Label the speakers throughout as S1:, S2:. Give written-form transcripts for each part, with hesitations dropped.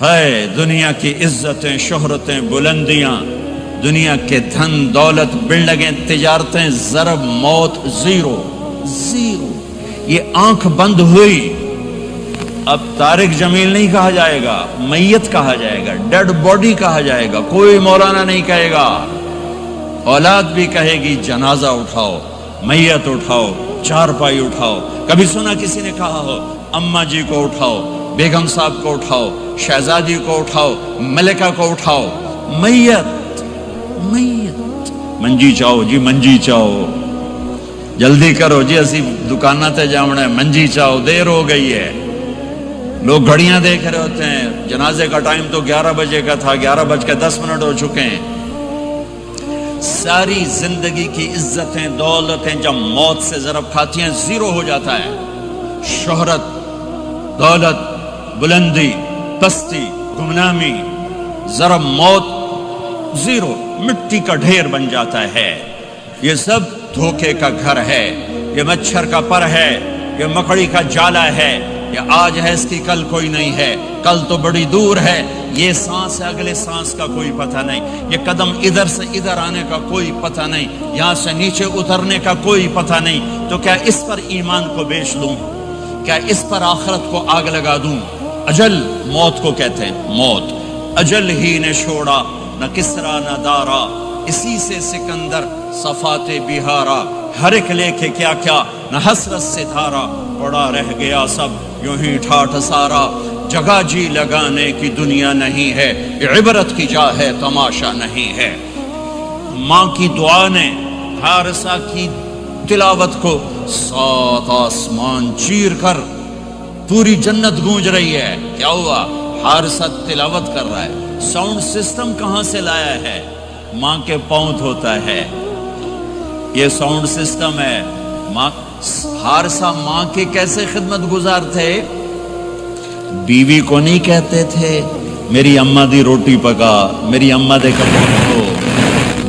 S1: ہے دنیا کی عزتیں، شہرتیں، بلندیاں، دنیا کے دھن دولت، بلڈنگیں، تجارتیں، ضرب موت، زیرو زیرو. یہ آنکھ بند ہوئی، اب طارق جمیل نہیں کہا جائے گا، میت کہا جائے گا، ڈیڈ باڈی کہا جائے گا. کوئی مولانا نہیں کہے گا. اولاد بھی کہے گی جنازہ اٹھاؤ، میت اٹھاؤ، چارپائی اٹھاؤ. کبھی سنا کسی نے کہا ہو اماں جی کو اٹھاؤ، بیگم صاحب کو اٹھاؤ، شہزادی کو اٹھاؤ، ملکہ کو اٹھاؤ؟ میت میت. منجی چاہو جی، منجی چاہو، جلدی کرو جی، اسی دکانہ تے جاؤنا ہے، منجی چاہو، دیر ہو گئی ہے. لوگ گھڑیاں دیکھ رہے ہوتے ہیں، جنازے کا ٹائم تو 11 بجے کا تھا، 11:10 ہو چکے ہیں. ساری زندگی کی عزتیں دولتیں جب موت سے ضرب کھاتی ہیں زیرو ہو جاتا ہے. شہرت، دولت، بلندی، پستی، گمنامی، ضرب موت، زیرو، مٹی کا ڈھیر بن جاتا ہے. یہ سب دھوکے کا گھر ہے، یہ مچھر کا پر ہے، یہ مکڑی کا جالا ہے. یہ آج ہے اس کی کل کوئی نہیں ہے، کل تو بڑی دور ہے. یہ سانس ہے، اگلے سانس کا کوئی پتہ نہیں. یہ قدم ادھر سے ادھر آنے کا کوئی پتہ نہیں، یہاں سے نیچے اترنے کا کوئی پتہ نہیں. تو کیا اس پر ایمان کو بیچ دوں؟ کیا اس پر آخرت کو آگ لگا دوں؟ اجل موت کو کہتے ہیں، موت. اجل ہی نے چھوڑا نہ کسرا نہ دارا، اسی سے سکندر صفات بہارا. ہر ایک لے کے کیا کیا نہ حسرت سے دھارا، پڑا رہ گیا سب یوں ہی ٹھاٹھ سارا. جگہ جی لگانے کی دنیا نہیں ہے، یہ عبرت کی جا ہے، تماشا نہیں ہے. ماں کی دعا نے حارثہ کی تلاوت کو 7 آسمان چیر کر پوری جنت گونج رہی ہے. کیا ہوا؟ حارثہ تلاوت کر رہا ہے. ساؤنڈ سسٹم کہاں سے لایا ہے؟ ماں کے پاؤں ہوتا ہے یہ ساؤنڈ سسٹم ہے. ماں حارثہ ماں کے کیسے خدمت گزار تھے؟ بیوی کو نہیں کہتے تھے میری اماں دی روٹی پکا، میری اماں دے کپڑے دھو.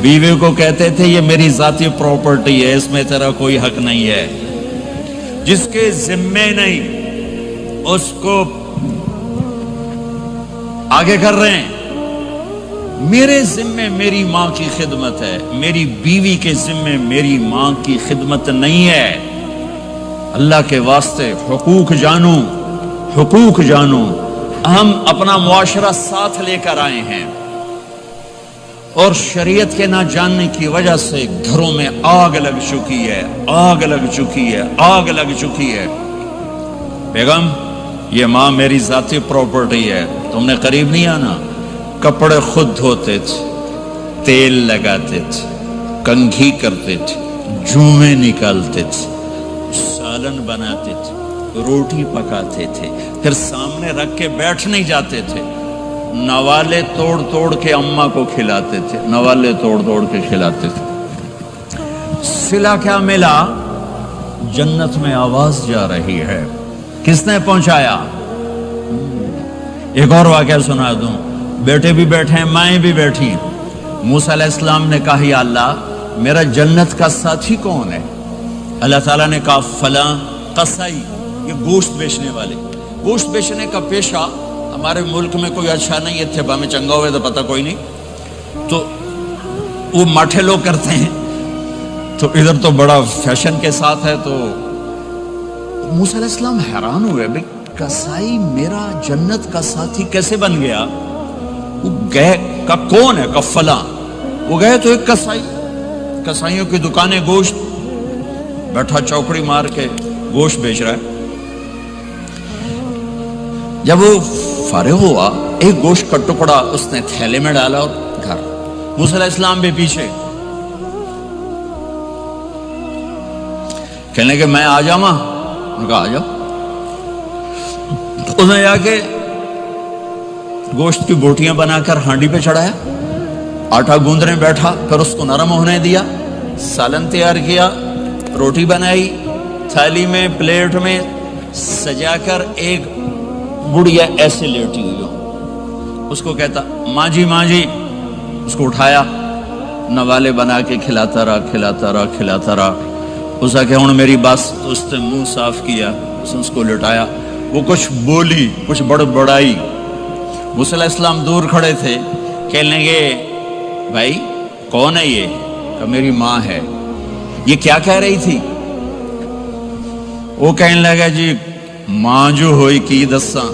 S1: بیوی کو کہتے تھے یہ میری ذاتی پراپرٹی ہے، اس میں تیرا کوئی حق نہیں ہے. جس کے ذمے نہیں اس کو آگے کر رہے ہیں. میرے ذمے میری ماں کی خدمت ہے، میری بیوی کے ذمے میری ماں کی خدمت نہیں ہے. اللہ کے واسطے حقوق جانو، حقوق جانو. ہم اپنا معاشرہ ساتھ لے کر آئے ہیں اور شریعت کے نہ جاننے کی وجہ سے گھروں میں آگ لگ چکی ہے، آگ لگ چکی ہے، آگ لگ چکی ہے. بیگم یہ ماں میری ذاتی پراپرٹی ہے، تم نے قریب نہیں آنا. کپڑے خود دھوتے تھے، تیل لگاتے تھے، کنگھی کرتے تھے، جوئیں نکالتے تھے، سالن بناتے تھے، روٹی پکاتے تھے، پھر سامنے رکھ کے بیٹھ نہیں جاتے تھے. نوالے توڑ توڑ کے اماں کو کھلاتے تھے، نوالے توڑ توڑ کے کھلاتے تھے. صلہ کیا ملا؟ جنت میں آواز جا رہی ہے. کس نے پہنچایا؟ ایک اور واقعہ سنا دوں. بیٹے بھی بیٹھے ہیں، مائیں بھی بیٹھی. موسیٰ علیہ السلام نے کہا یا اللہ میرا جنت کا ساتھی کون ہے؟ اللہ تعالیٰ نے کہا فلاں قصائی، یہ گوشت بیچنے والے. گوشت بیچنے کا پیشہ ہمارے ملک میں کوئی اچھا نہیں ہے، تھے با میں چنگا ہوئے تو پتہ کوئی نہیں، تو وہ ماٹھے لوگ کرتے ہیں. تو ادھر تو بڑا فیشن کے ساتھ ہے. تو موسیٰ علیہ السلام حیران ہوئے بھئی قصائی میرا جنت کا ساتھی کیسے بن گیا؟ وہ گئے کا کون ہے؟ کا فلاں. وہ گئے تو ایک قصائی، قصائیوں کی دکانیں، گوشت بیٹھا چوکڑی مار کے گوشت بیچ رہا ہے. جب وہ فارغ ہوا ایک گوشت کا ٹکڑا اس نے تھیلے میں ڈالا اور گھر. موسیٰ علیہ السلام بھی پیچھے. کہنے کہ میں آ جاؤں. انہوں نے کہا آ جاؤ. اس نے جا کے گوشت کی بوٹیاں بنا کر ہانڈی پہ چڑھایا، آٹا گوندنے بیٹھا، پھر اس کو نرم ہونے دیا، سالن تیار کیا، روٹی بنائی، تھالی میں پلیٹ میں سجا کر ایک گڑیا ایسے لیٹی ہوئی ہو. اس کو کہتا ماں جی ماں جی. اس کو اٹھایا، نوالے بنا کے کھلاتا رہا کھلاتا رہا کھلاتا رہا. اس نے کہا ہوں میری بس. تو اس نے منہ صاف کیا، اس نے اس کو لٹایا. وہ کچھ بولی، کچھ بڑبڑائی. موسیٰ علیہ السلام دور کھڑے تھے، کہنے لگے بھائی کون ہے یہ؟ کہ میری ماں ہے۔ یہ کیا کہہ رہی تھی؟ وہ کہنے لگا جی ماں جو ہوئی کی دساں،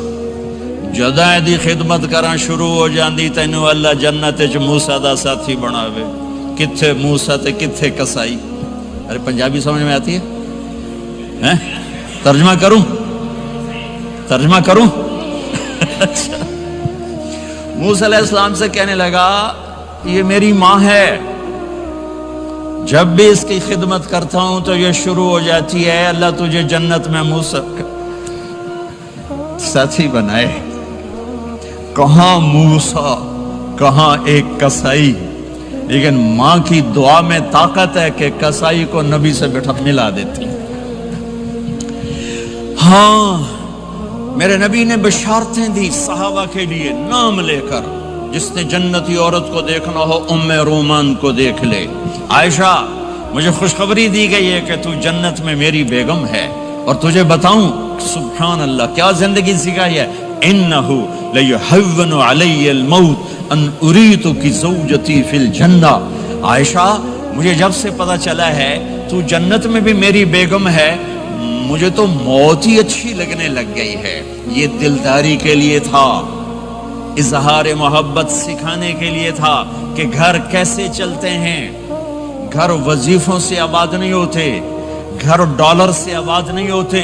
S1: جداں دی خدمت کراں شروع ہو جاندی تینوں اللہ جنت وچ موسیٰ دا ساتھی بناوے، کتھے موسیٰ تے کتھے کسائی۔ ارے پنجابی سمجھ میں آتی ہے؟ ترجمہ کروں؟ ترجمہ کروں؟ موسیٰ علیہ السلام سے کہنے لگا یہ میری ماں ہے، جب بھی اس کی خدمت کرتا ہوں تو یہ شروع ہو جاتی ہے اللہ تجھے جنت میں موسیٰ ساتھی بنائے۔ کہاں موسیٰ کہاں ایک کسائی، لیکن ماں کی دعا میں طاقت ہے کہ کسائی کو نبی سے بٹھا ملا دیتی۔ ہاں میرے نبی نے بشارتیں دی صحابہ کے لیے نام لے کر، جس نے جنتی عورت کو دیکھنا ہو ام رومان کو دیکھ لے۔ عائشہ مجھے خوشخبری دی گئی ہے کہ تو جنت میں میری بیگم ہے، اور تجھے بتاؤں سبحان اللہ کیا زندگی سکھائی ہے، انہو لیحون علی الموت ان اریتک زوجتی فی الجنہ۔ عائشہ مجھے جب سے پتا چلا ہے تو جنت میں بھی میری بیگم ہے، مجھے تو موت ہی اچھی لگنے لگ گئی ہے۔ یہ دلداری کے لیے تھا، اظہار محبت سکھانے کے لیے تھا کہ گھر کیسے چلتے ہیں۔ گھر وظیفوں سے آباد نہیں ہوتے، گھر ڈالر سے آباد نہیں ہوتے،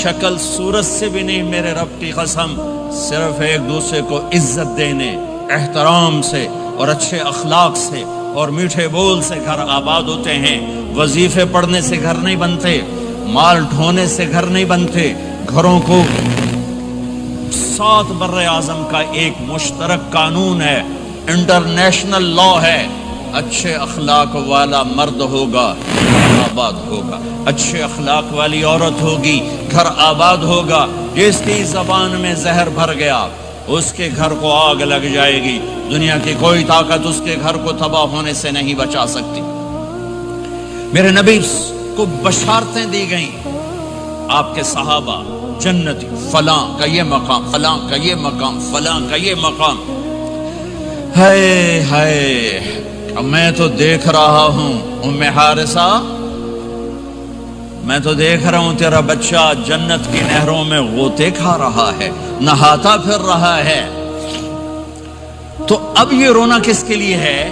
S1: شکل صورت سے بھی نہیں، میرے رب کی قسم، صرف ایک دوسرے کو عزت دینے، احترام سے اور اچھے اخلاق سے اور میٹھے بول سے گھر آباد ہوتے ہیں۔ وظیفے پڑھنے سے گھر نہیں بنتے، مال ڈھونے سے گھر نہیں بنتے۔ گھروں کو 7 بر اعظم کا ایک مشترک قانون ہے، انٹرنیشنل لا ہے، اچھے اخلاق والا مرد ہوگا آباد ہوگا، اچھے اخلاق والی عورت ہوگی گھر آباد ہوگا۔ جس کی زبان میں زہر بھر گیا اس کے گھر کو آگ لگ جائے گی، دنیا کی کوئی طاقت اس کے گھر کو تباہ ہونے سے نہیں بچا سکتی۔ میرے نبی کو بشارتیں دی گئیں، آپ کے صحابہ جنتی، فلاں کا یہ مقام، فلاں کا یہ مقام، فلاں کا یہ مقام۔ ہائے ہائے میں تو دیکھ رہا ہوں ام حارثہ، میں تو دیکھ رہا ہوں تیرا بچہ جنت کی نہروں میں غوطے کھا رہا ہے، نہاتا پھر رہا ہے۔ تو اب یہ رونا کس کے لیے ہے؟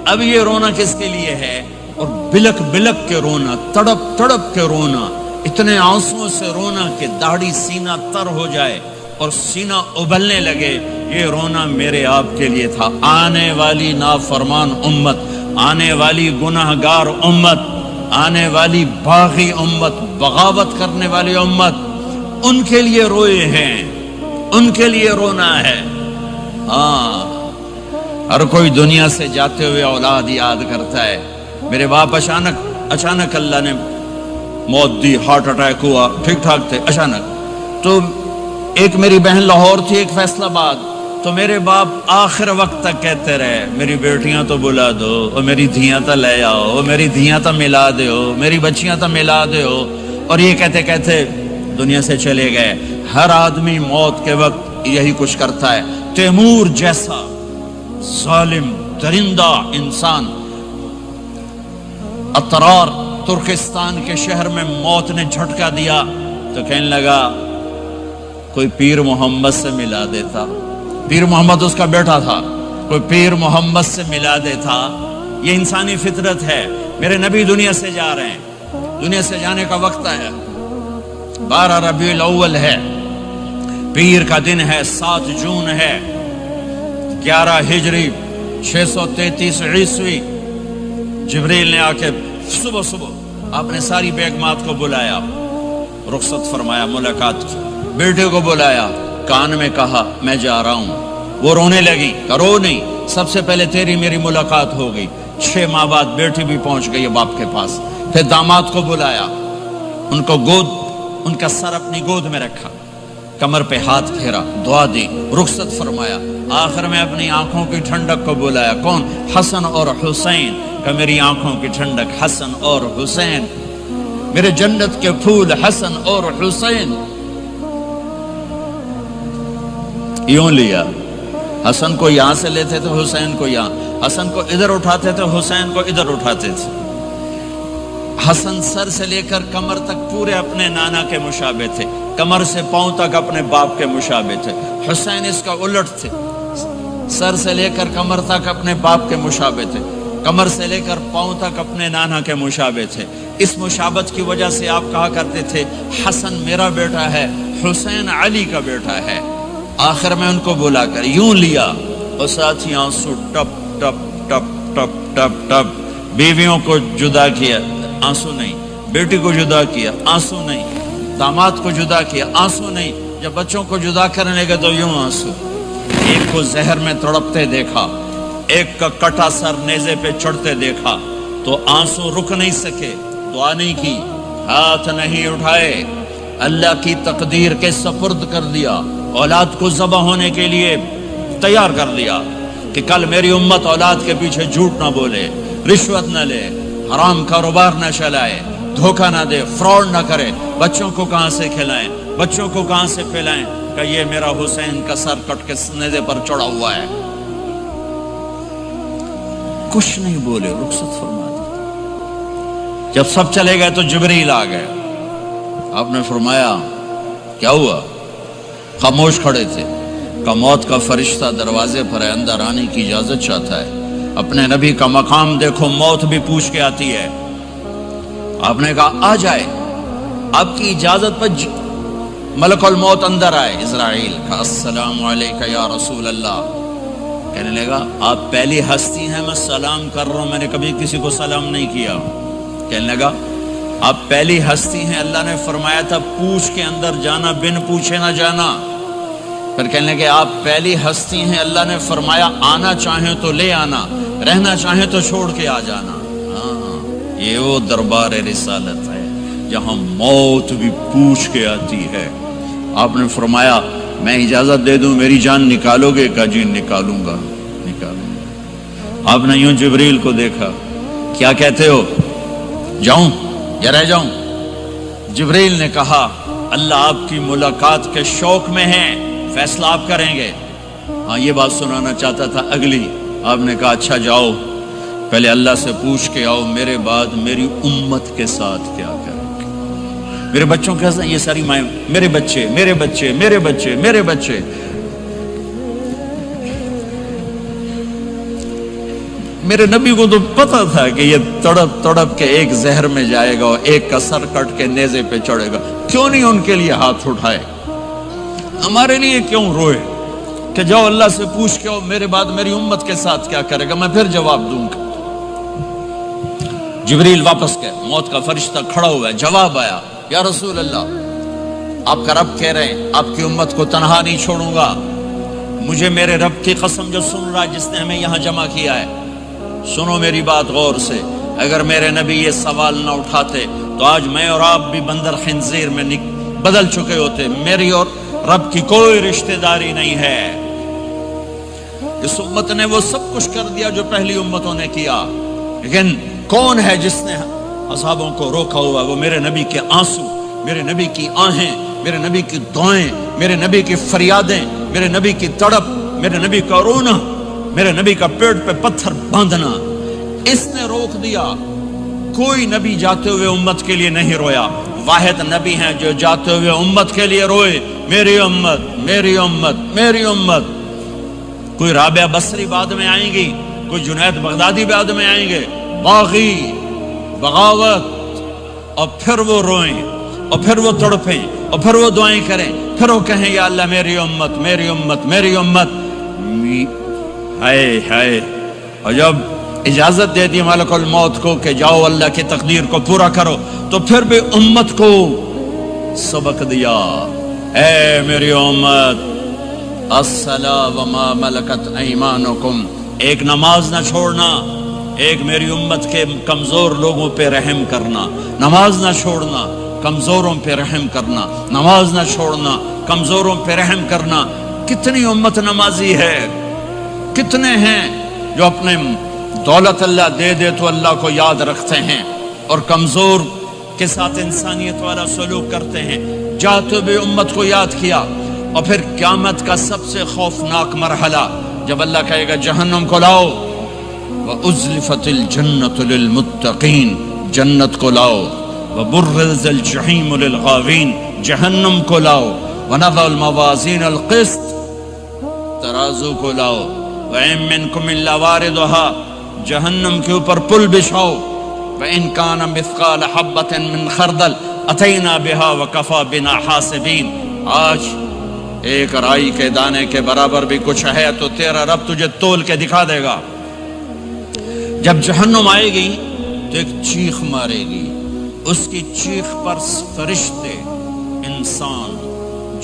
S1: اب یہ رونا کس کے لیے ہے؟ اور بلک بلک کے رونا، تڑپ تڑپ کے رونا، اتنے آنسوں سے رونا کہ داڑھی سینہ تر ہو جائے اور سینہ ابلنے لگے، یہ رونا میرے آپ کے لیے تھا۔ آنے والی نافرمان امت، آنے والی گناہگار امت، آنے والی باغی امت، بغاوت کرنے والی امت، ان کے لیے روئے ہیں، ان کے لیے رونا ہے۔ ہاں ہر کوئی دنیا سے جاتے ہوئے اولاد یاد کرتا ہے۔ میرے باپ اچانک اللہ نے موت دی، ہارٹ اٹیک ہوا، ٹھیک ٹھاک تھے، اچانک۔ تو ایک میری بہن لاہور تھی، ایک فیصل آباد، تو میرے باپ آخر وقت تک کہتے رہے میری بیٹیاں تو بلا دو، اور میری دھیاں تو لے آؤ، اور میری دھیاں تو ملا دیو، میری بچیاں تو ملا دیو، اور یہ کہتے کہتے دنیا سے چلے گئے۔ ہر آدمی موت کے وقت یہی کچھ کرتا ہے۔ تیمور جیسا ظالم درندہ انسان اطرار ترکستان کے شہر میں موت نے جھٹکا دیا تو کہنے لگا کوئی پیر محمد سے ملا دیتا، پیر محمد اس کا بیٹا تھا، کوئی پیر محمد سے ملا دیتا۔ یہ انسانی فطرت ہے۔ میرے نبی دنیا سے جا رہے ہیں، دنیا سے جانے کا وقت ہے، 12 ربیع الاول ہے، پیر کا دن ہے، 7 جون ہے، 11 ہجری 633 عیسوی۔ جبریل نے آ کے صبح صبح آپ نے ساری بیگمات کو بلایا، رخصت فرمایا، ملاقات کی، بیٹے کو بلایا، کان میں کہا میں جا رہا ہوں۔ وہ رونے لگی، رو نہیں، سب سے پہلے تیری میری ملاقات ہو گئی۔ 6 ماہ بعد بیٹی بھی پہنچ گئی باپ کے پاس۔ پھر داماد کو بلایا، ان کو ان کا سر اپنی گود میں رکھا، کمر پہ ہاتھ پھیرا، دعا دی، رخصت فرمایا۔ آخر میں اپنی آنکھوں کی ٹھنڈک کو بلایا، کون؟ حسن اور حسین، کہ میری آنکھوں کی ٹھنڈک حسن اور حسین، میرے جنت کے پھول حسن اور حسین۔ یوں لیا حسن کو یہاں سے لیتے تھے، حسین کو یہاں، حسن کو ادھر اٹھاتے تھے، حسین کو ادھر اٹھاتے تھے۔ حسن سر سے لے کر کمر تک پورے اپنے نانا کے مشابہ تھے، کمر سے پاؤں تک اپنے باپ کے مشابہ تھے۔ حسین اس کا الٹ تھے، سر سے لے کر کمر تک اپنے باپ کے مشابہ تھے، کمر سے لے کر پاؤں تک اپنے نانا کے مشابہ تھے۔ اس مشابہت کی وجہ سے آپ کہا کرتے تھے حسن میرا بیٹا ہے، حسین علی کا بیٹا ہے۔ آخر میں ان کو بلا کر یوں لیا اور ساتھ ہی آنسو ٹپ ٹپ ٹپ ٹپ ٹپ ٹپ۔ بیویوں کو جدا کیا، آنسو نہیں، بیٹی کو جدا کیا، آنسو نہیں، داماد کو جدا کیا، آنسو نہیں، جب بچوں کو جدا کرنے لگے تو یوں آنسو۔ ایک کو زہر میں تڑپتے دیکھا، ایک کا کٹا سر نیزے پہ چڑھتے دیکھا تو آنسو رک نہیں سکے، دعا نہیں کی، ہاتھ نہیں اٹھائے، اللہ کی تقدیر کے سپرد کر دیا، اولاد کو ذبح ہونے کے لیے تیار کر دیا کہ کل میری امت اولاد کے پیچھے جھوٹ نہ بولے، رشوت نہ لے، حرام کاروبار نہ چلائے، دھوکہ نہ دے، فراڈ نہ کرے، بچوں کو کہاں سے کھلائیں، بچوں کو کہاں سے پھیلائیں کہ یہ میرا حسین کا سر کٹ کے نیزے پر چڑھا ہوا ہے۔ کچھ نہیں بولے، رخصت فرما دی۔ جب سب چلے گئے تو جبریل آ گئے، آپ نے فرمایا کیا ہوا؟ خاموش کھڑے تھے، کہ موت کا فرشتہ دروازے پر ہے، اندر آنے کی اجازت چاہتا ہے۔ اپنے نبی کا مقام دیکھو، موت بھی پوچھ کے آتی ہے۔ آپ نے کہا آ جائے، آپ کی اجازت پر ملک الموت اندر آئے۔ اسرائیل کا السلام علیکہ یا رسول اللہ، کہنے لگا آپ پہلی ہستی ہیں، میں سلام کر رہا ہوں، میں نے کبھی کسی کو سلام نہیں کیا۔ کہنے لگا آپ پہلی ہستی ہیں، اللہ نے فرمایا تھا پوچھ کے اندر جانا، بن پوچھے نہ جانا۔ پھر کہنے لگے آپ پہلی ہستی ہیں، اللہ نے فرمایا آنا چاہیں تو لے آنا، رہنا چاہیں تو چھوڑ کے آ جانا۔ ہاں، یہ وہ دربار رسالت ہے جہاں موت بھی پوچھ کے آتی ہے۔ آپ نے فرمایا میں اجازت دے دوں میری جان نکالو گے؟ کہا جی نکالوں گا، نکالوں گا۔ آپ نے یوں جبریل کو دیکھا، کیا کہتے ہو، جاؤں یا رہ جاؤں؟ جبریل نے کہا اللہ آپ کی ملاقات کے شوق میں ہے، فیصلہ آپ کریں گے۔ ہاں یہ بات سنانا چاہتا تھا اگلی۔ آپ نے کہا اچھا جاؤ، پہلے اللہ سے پوچھ کے آؤ میرے بعد میری امت کے ساتھ کیا کریں گے، میرے بچوں کے ساتھ۔ یہ ساری مائیں، میرے بچے میرے بچے میرے بچے میرے بچے۔ میرے نبی کو تو پتا تھا کہ یہ تڑپ تڑپ کے ایک زہر میں جائے گا اور ایک کا سر کٹ کے نیزے پہ چڑھے گا، کیوں نہیں ان کے لیے ہاتھ اٹھائے؟ ہمارے لیے کیوں روئے کہ جاؤ اللہ سے پوچھ کے آؤ میرے بعد میری امت کے ساتھ کیا کرے گا، میں پھر جواب دوں گا۔ جبریل واپس گئے، موت کا فرشتہ کھڑا ہوا ہے، جواب آیا یا رسول اللہ آپ کا رب کہہ رہے ہیں آپ کی امت کو تنہا نہیں چھوڑوں گا۔ مجھے میرے رب کی قسم جو سن رہا ہے جس نے ہمیں یہاں جمع کیا ہے، سنو میری بات غور سے، اگر میرے نبی یہ سوال نہ اٹھاتے تو آج میں اور آپ بھی بندر خنزیر میں بدل چکے ہوتے۔ میری اور رب کی کوئی رشتہ داری نہیں ہے۔ اس امت نے وہ سب کچھ کر دیا جو پہلی امتوں نے کیا، لیکن کون ہے جس نے اصحابوں کو روکا ہوا؟ وہ میرے نبی کے آنسو، میرے نبی کی آہیں، میرے نبی کی دعائیں، میرے نبی کی فریادیں، میرے نبی کی تڑپ، میرے نبی کا رونا، میرے نبی کا پیٹ پہ پتھر باندھنا، اس نے روک دیا۔ کوئی نبی جاتے ہوئے امت کے لیے نہیں رویا، واحد نبی ہیں جو جاتے ہوئے امت کے لیے روئے، میری امت میری امت میری امت۔ کوئی رابعہ بصری بعد میں آئیں گی، کوئی جنید بغدادی بعد میں آئیں گے، باغی، بغاوت، اور پھر وہ روئیں اور پھر وہ تڑپیں اور پھر وہ دعائیں کریں، پھر وہ کہیں یا اللہ میری امت میری امت میری امت۔ ہائے ہائے، اور جب اجازت دے دی ملک الموت کو کہ جاؤ اللہ کی تقدیر کو پورا کرو، تو پھر بھی امت کو سبق دیا، اے میری امت الصلاۃ وما ملکت ایمانکم، ایک نماز نہ چھوڑنا، ایک میری امت کے کمزور لوگوں پہ رحم کرنا، نماز نہ چھوڑنا، کمزوروں پہ رحم کرنا، نماز نہ چھوڑنا، کمزوروں پہ رحم کرنا۔ کتنی امت نمازی ہے، کتنے ہیں جو اپنے دولت اللہ دے دے تو اللہ کو یاد رکھتے ہیں اور کمزور کے ساتھ انسانیت والا سلوک کرتے ہیں۔ جاتے بھی امت کو یاد کیا، اور پھر قیامت کا سب سے خوفناک مرحلہ جب اللہ کہے گا جہنم کو لاؤ، وَأُزْلِفَتِ الْجَنَّةُ لِلْمُتَّقِينَ، جنت کو لاؤ، وَبُرِّزَ الْجَحِيمُ لِلْغَاوِينَ، جہنم کو لاؤ، وَنَضَعُ الْمَوَازِينَ الْقِسْطَ، ترازو کو لاؤ، وَإِن مِّنكُمْ إِلَّا وَارِدُهَا، جہنم کے اوپر پل بچھاؤ، وَإِن كَانَ مِثْقَالَ حَبَّةٍ مِّن خَرْدَلٍ أَتَيْنَا بِهَا وَكَفَى بِنَا حَاسِبِينَ، آج ایک رائی کے دانے کے برابر بھی کچھ ہے تو تیرا رب تجھے تول کے دکھا دے گا۔ جب جہنم آئے گی تو ایک چیخ مارے گی، اس کی چیخ پر فرشتے، انسان،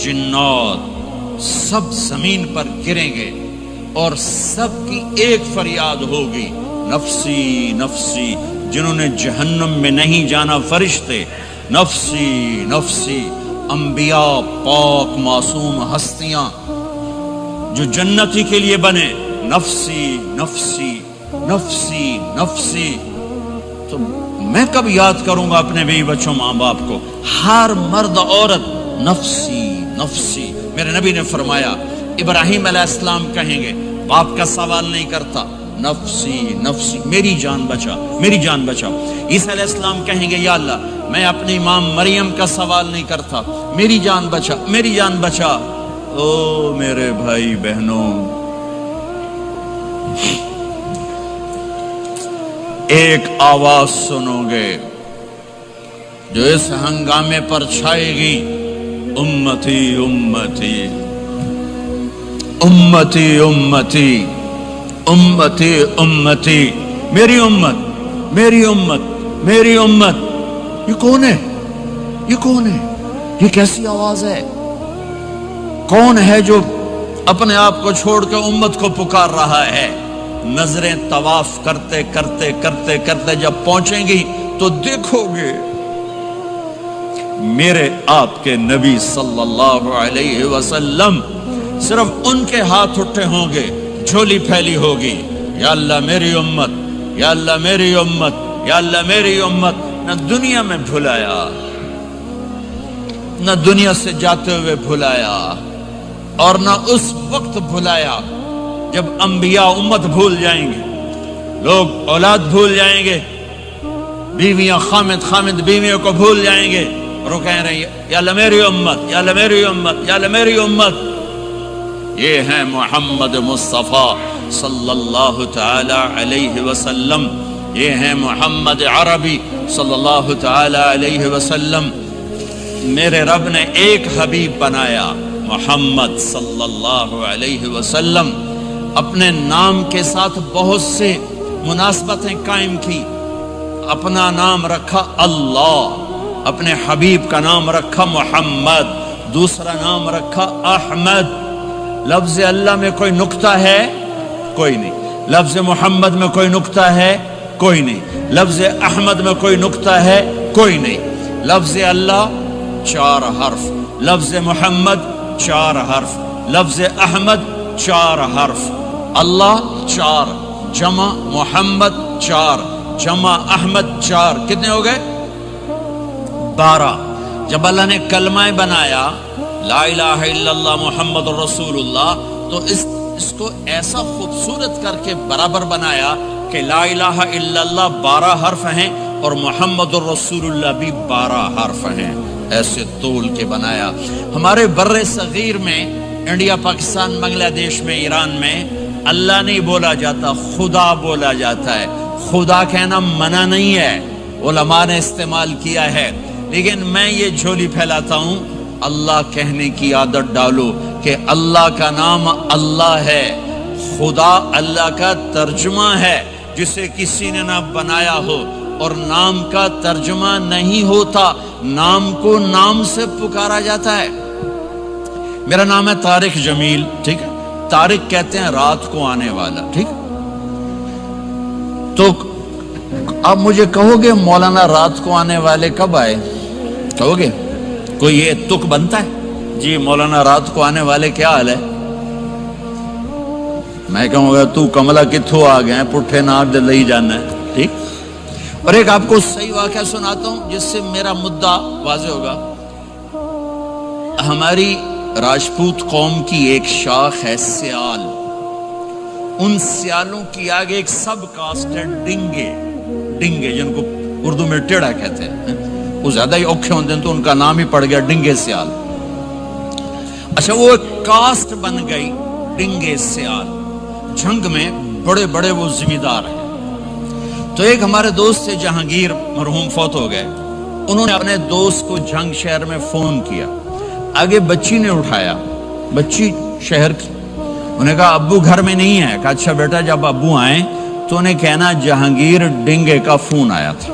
S1: جنات سب زمین پر گریں گے اور سب کی ایک فریاد ہوگی، نفسی نفسی۔ جنہوں نے جہنم میں نہیں جانا فرشتے، نفسی نفسی۔ انبیاء، پاک معصوم ہستیاں جو جنتی کے لیے بنے، نفسی نفسی نفسی نفسی۔ تو میں کب یاد کروں گا اپنے بیوی بچوں ماں باپ کو؟ ہر مرد عورت نفسی نفسی۔ میرے نبی نے فرمایا ابراہیم علیہ السلام کہیں گے، باپ کا سوال نہیں کرتا، نفسی نفسی، میری جان بچا میری جان بچا۔ عیسیٰ علیہ السلام کہیں گے یا اللہ میں اپنی ماں مریم کا سوال نہیں کرتا، میری جان بچا میری جان بچا۔ او میرے بھائی بہنوں، ایک آواز سنو گے جو اس ہنگامے پر چھائے گی، امتی امتی امتی امتی امتی امتی، میری امت میری امت میری امت۔ یہ کون ہے؟ یہ کون ہے؟ یہ کیسی آواز ہے؟ کون ہے جو اپنے آپ کو چھوڑ کے امت کو پکار رہا ہے؟ نظریں طواف کرتے کرتے کرتے کرتے جب پہنچیں گی تو دیکھو گے میرے آپ کے نبی صلی اللہ علیہ وسلم، صرف ان کے ہاتھ اٹھے ہوں گے، جھولی پھیلی ہوگی، یا اللہ میری امت، یا اللہ میری امت، یا اللہ میری امت۔ نہ دنیا میں بھلایا، نہ دنیا سے جاتے ہوئے بھلایا، اور نہ اس وقت بھلایا جب انبیاء امت بھول جائیں گے، لوگ اولاد بھول جائیں گے، بیویاں خامد بیویوں کو بھول جائیں گے، اور وہ کہہ رہے ہیں یا اللہ میری امت، یا اللہ میری امت، یا اللہ میری امت۔ یہ ہیں محمد مصطفیٰ صلی اللہ تعالی علیہ وسلم، یہ ہیں محمد عربی صلی اللہ تعالی علیہ وسلم۔ میرے رب نے ایک حبیب بنایا، محمد صلی اللہ علیہ وسلم۔ اپنے نام کے ساتھ بہت سے مناسبتیں قائم کی، اپنا نام رکھا اللہ، اپنے حبیب کا نام رکھا محمد، دوسرا نام رکھا احمد۔ لفظ اللہ میں کوئی نکتہ ہے؟ کوئی نہیں۔ لفظ محمد میں کوئی نکتہ ہے؟ کوئی نہیں۔ لفظ احمد میں کوئی نکتہ ہے؟ کوئی نہیں۔ لفظ اللہ 4 حرف، لفظ محمد 4 حرف، لفظ احمد 4 حرف۔ اللہ 4، جمع محمد 4، جمع احمد 4، کتنے ہو گئے؟ 12۔ جب اللہ نے کلمہ بنایا لا الہ الا اللہ محمد رسول اللہ، تو اس کو ایسا خوبصورت کر کے برابر بنایا کہ لا الہ الا اللہ 12 حرف ہیں اور محمد الرسول اللہ بھی 12 حرف ہیں، ایسے تول کے بنایا۔ ہمارے بر صغیر میں، انڈیا، پاکستان، بنگلہ دیش میں، ایران میں اللہ نہیں بولا جاتا، خدا بولا جاتا ہے۔ خدا کہنا منع نہیں ہے، علماء نے استعمال کیا ہے، لیکن میں یہ جھولی پھیلاتا ہوں، اللہ کہنے کی عادت ڈالو کہ اللہ کا نام اللہ ہے، خدا اللہ کا ترجمہ ہے جسے کسی نے نہ بنایا ہو، اور نام کا ترجمہ نہیں ہوتا، نام کو نام سے پکارا جاتا ہے۔ میرا نام ہے طارق جمیل، ٹھیک ہے؟ طارق کہتے ہیں رات کو آنے والا، ٹھیک؟ تو اب مجھے کہو گے مولانا رات کو آنے والے کب آئے؟ کہو گے کوئی یہ تک بنتا ہے جی مولانا رات کو آنے والے کیا حال ہے؟ میں کہوں گا تو کملا کتھو آ گئے پٹھے نار دے لئی جانا ہے، ٹھیک؟ اور ایک آپ کو صحیح واقعہ سناتا ہوں جس سے میرا مدعا واضح ہوگا۔ ہماری راجپوت قوم کی ایک شاخ ہے سیال، ان سیالوں کی آگے ایک سب کاسٹ ہے ڈنگے، ڈنگے جن کو اردو میں ٹیڑا کہتے ہیں، وہ زیادہ ہی اوکھے ہوتے ہیں تو ان کا نام ہی پڑ گیا ڈنگے سیال۔ اچھا وہ ایک کاسٹ بن گئی ڈنگے سیال، جنگ میں بڑے بڑے وہ ذمہ دار ہیں۔ تو ایک ہمارے دوست تھے جہانگیر، مرحوم فوت ہو گئے، انہوں نے اپنے دوست کو جنگ شہر میں فون کیا، آگے بچی نے اٹھایا، بچی شہر کی، انہوں نے کہا ابو گھر میں نہیں ہے، کہا اچھا بیٹا جب ابو آئیں تو انہیں کہنا جہانگیر ڈنگے کا فون آیا تھا۔